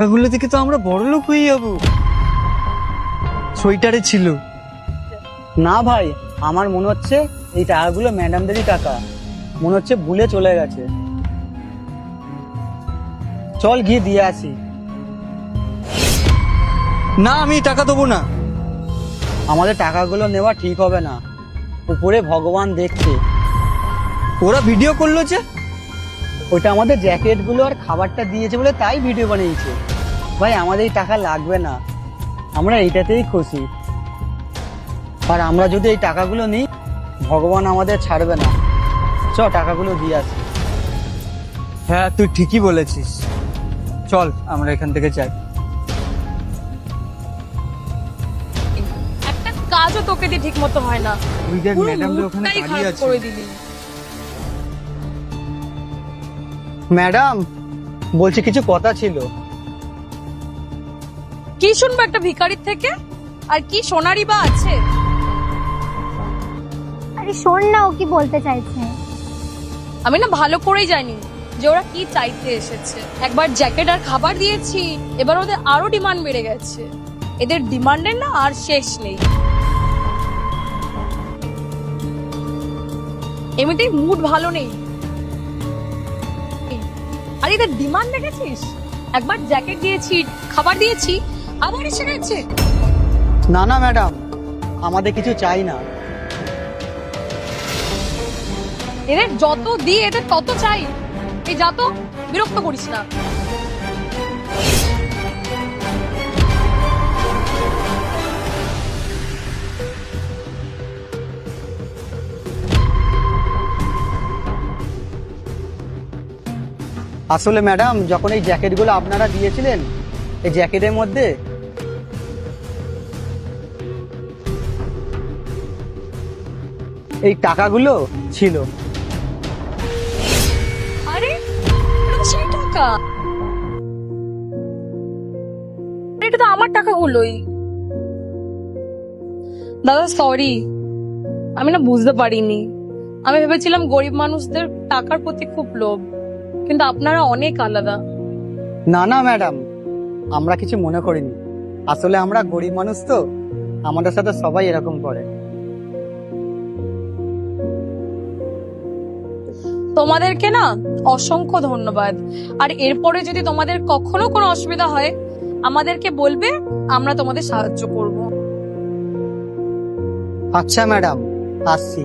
টাকাগুলো থেকে তো আমরা বড় লোক হয়ে যাবো। সোয়েটারে ছিল। না ভাই, আমার মনে হচ্ছে এই টাকাগুলো ম্যাডামদেরই টাকা, মনে হচ্ছে ভুলে চলে গেছে। চল গিয়ে দিয়ে আসি। না, আমি টাকা দেবো না। আমাদের টাকাগুলো নেওয়া ঠিক হবে না, উপরে ভগবান দেখছে। ওরা ভিডিও করলো যে। ওইটা আমাদের জ্যাকেটগুলো আর খাবারটা দিয়েছে বলে তাই ভিডিও বানিয়েছে। ভাই আমাদের এই টাকা লাগবে না, আমরা এইটাতেই খুশি। আর আমরা যদি এই টাকাগুলো নিই, ভগবান আমাদের ছাড়বে না। চ টাকাগুলো দিয়ে আসি। হ্যাঁ, তুই ঠিকই বলেছিস। চল আমরা এখান থেকে যাই। একটা কাজও তোকে দিয়ে ঠিক মতো হয় না, ওই দেখ পুরো ম্যাডামদের ওখানে মুডটাই দাঁড়িয়ে খারাপ আছে। করে দিলি। ম্যাডাম বলছি, কিছু কথা ছিল। কি শুনবো একটা ভিখারির থেকে? আর কি সোনারই বা আছে? আরে শোন না, ও কি বলতে চাইছে। আমি না ভালো করেই জানি যে ওরা কি চাইতে এসেছে। একবার জ্যাকেট আর খাবার দিয়েছি, এবার ওদের আরো ডিমান্ড বেড়ে গেছে। এদের ডিমান্ডের না আর শেষ নেই। এমনিতেই মুড ভালো নেই, আর এদের ডিমান্ড দেখেছিস? একবার জ্যাকেট দিয়েছি, খাবার দিয়েছি, আবার এসে গেছে। না না ম্যাডাম, আমাদের কিছু চাই না। এদের যত দিই এদের তত চাই। এই যা তো, বিরক্ত করিস না। আসলে ম্যাডাম, যখন এই জ্যাকেটগুলো আপনারা দিয়েছিলেন, এই জ্যাকেটের মধ্যে এই টাকাগুলো ছিল। আরে এটা তো সেই টাকা, এটা তো আমার টাকাগুলোই। দাদা সরি, আমি না বুঝতে পারিনি। আমি ভেবেছিলাম গরিব মানুষদের টাকার প্রতি খুব লোভ, কিন্তু আপনারা অনেক আলাদা। না না ম্যাডাম, আমরা কিছু মনে করিনি। আসলে আমরা গরিব মানুষ তো, আমাদের সাথে সবাই এরকম করে। তোমাদেরকে না অসংখ্য ধন্যবাদ। আর এরপরে যদি তোমাদের কখনো কোনো অসুবিধা হয়, আমাদেরকে বলবে, আমরা তোমাদের সাহায্য করব। আচ্ছা ম্যাডাম, আসছি।